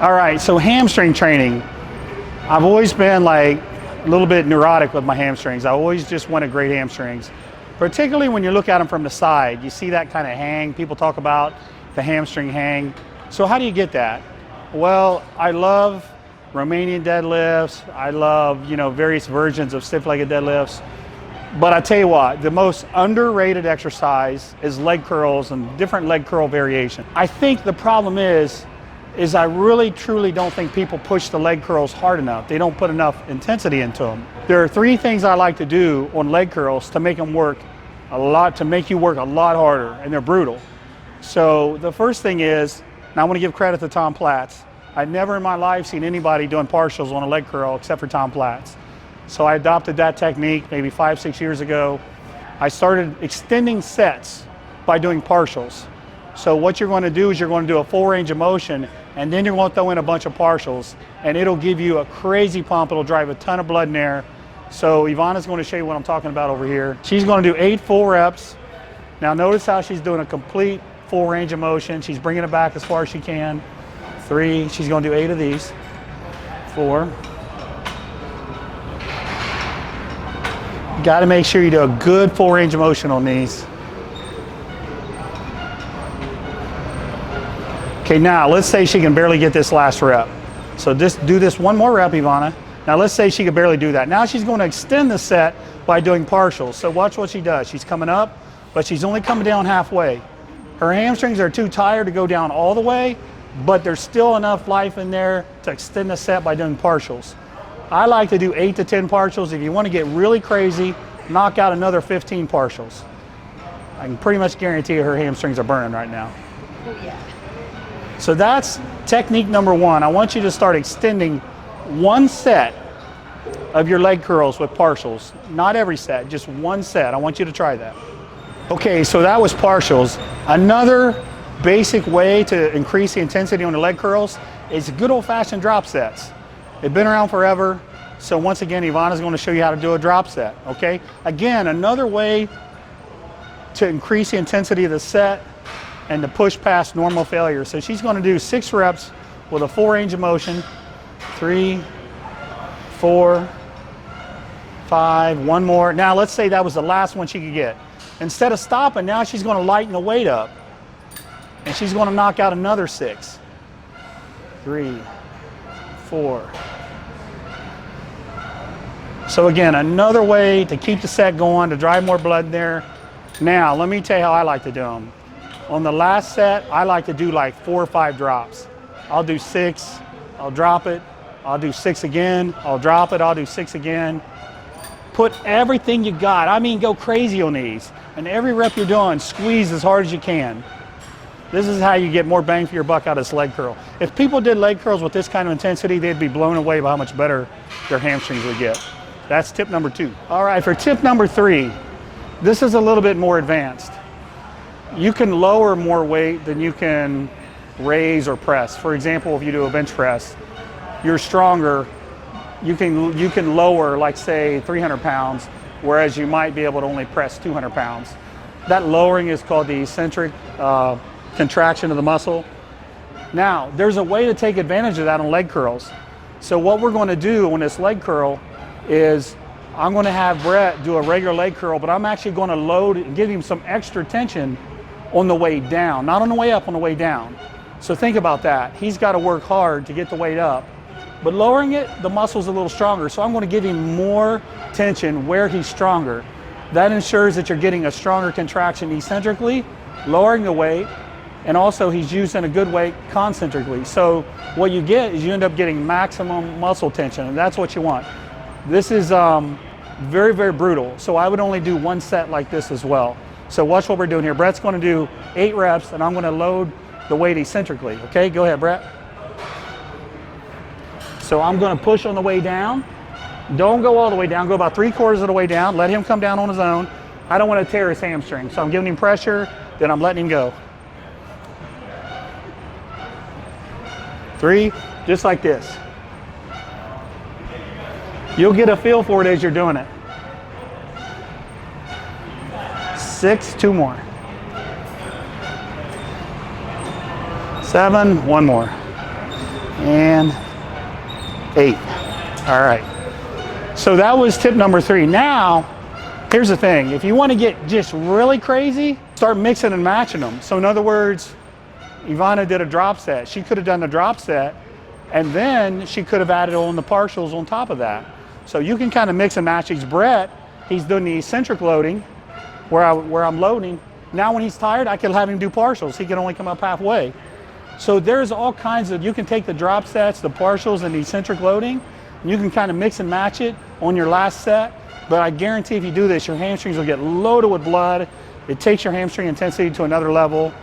All right, so hamstring training. I've always been like a little bit neurotic with my hamstrings. I always just wanted great hamstrings, particularly when you look at them from the side. You see that kind of hang. People talk about the hamstring hang. So how do you get that? Well, I love Romanian deadlifts. I love, various versions of stiff-legged deadlifts. But I tell you what, the most underrated exercise is leg curls and different leg curl variation. I think the problem is I really truly don't think people push the leg curls hard enough. They don't put enough intensity into them. There are 3 things I like to do on leg curls to make them work a lot, to make you work a lot harder, and they're brutal. So the first thing is, and I want to give credit to Tom Platz. I've never in my life seen anybody doing partials on a leg curl except for Tom Platz. So I adopted that technique maybe 5-6 years ago. I started extending sets by doing partials. So what you're going to do is you're going to do a full range of motion, and then you're going to throw in a bunch of partials, and it'll give you a crazy pump. It'll drive a ton of blood in there. So Ivana's going to show you what I'm talking about over here. She's going to do 8 full reps. Now notice how she's doing a complete full range of motion. She's bringing it back as far as she can. 3, she's going to do 8 of these. 4. Got to make sure you do a good full range of motion on these. Okay, now let's say she can barely get this last rep. So just do this one more rep, Ivana. Now let's say she could barely do that. Now she's going to extend the set by doing partials. So watch what she does. She's coming up, but she's only coming down halfway. Her hamstrings are too tired to go down all the way, but there's still enough life in there to extend the set by doing partials. I like to do 8 to 10 partials. If you want to get really crazy, knock out another 15 partials. I can pretty much guarantee you her hamstrings are burning right now. Oh yeah. So that's technique number 1. I want you to start extending one set of your leg curls with partials. Not every set, just one set. I want you to try that. Okay, so that was partials. Another basic way to increase the intensity on the leg curls is good old-fashioned drop sets. They've been around forever. So once again, Ivana's going to show you how to do a drop set, okay? Again, another way to increase the intensity of the set and to push past normal failure. So she's going to do 6 reps with a full range of motion. 3, 4, 5, one more. Now let's say that was the last one she could get. Instead of stopping, now she's going to lighten the weight up. And she's going to knock out another 6. 3, 4. So again, another way to keep the set going, to drive more blood in there. Now, let me tell you how I like to do them. On the last set, I like to do like 4 or 5 drops. I'll do 6, I'll drop it, I'll do 6 again, I'll drop it, I'll do 6 again. Put everything you got. I mean, go crazy on these. And every rep you're doing, squeeze as hard as you can. This is how you get more bang for your buck out of this leg curl. If people did leg curls with this kind of intensity, they'd be blown away by how much better their hamstrings would get. That's tip number 2. All right, for tip number 3, this is a little bit more advanced. You can lower more weight than you can raise or press. For example, if you do a bench press, you're stronger. You can lower, like say 300 pounds, whereas you might be able to only press 200 pounds. That lowering is called the eccentric contraction of the muscle. Now, there's a way to take advantage of that on leg curls. So what we're going to do on this leg curl is I'm going to have Brett do a regular leg curl, but I'm actually going to load and give him some extra tension on the way down, not on the way up, on the way down. So think about that. He's got to work hard to get the weight up, but lowering it, the muscle's a little stronger. So I'm going to give him more tension where he's stronger. That ensures that you're getting a stronger contraction eccentrically, lowering the weight, and also he's using a good weight concentrically. So what you get is you end up getting maximum muscle tension, and that's what you want. This is very, very brutal. So I would only do 1 set like this as well. So watch what we're doing here. Brett's going to do 8 reps, and I'm going to load the weight eccentrically. Okay, go ahead, Brett. So I'm going to push on the way down. Don't go all the way down. Go about 3/4 of the way down. Let him come down on his own. I don't want to tear his hamstring. So I'm giving him pressure, then I'm letting him go. 3, just like this. You'll get a feel for it as you're doing it. 6, 2 more. 7, 1 more. 10, 8. All right. So that was tip number 3. Now, here's the thing. If you want to get just really crazy, start mixing and matching them. So in other words, Ivana did a drop set. She could have done the drop set, and then she could have added on the partials on top of that. So you can kind of mix and match these. Brett, he's doing the eccentric loading, where I'm loading. Now when he's tired, I can have him do partials. He can only come up halfway. So there's all kinds of, you can take the drop sets, the partials, and the eccentric loading, and you can kind of mix and match it on your last set. But I guarantee if you do this, your hamstrings will get loaded with blood. It takes your hamstring intensity to another level.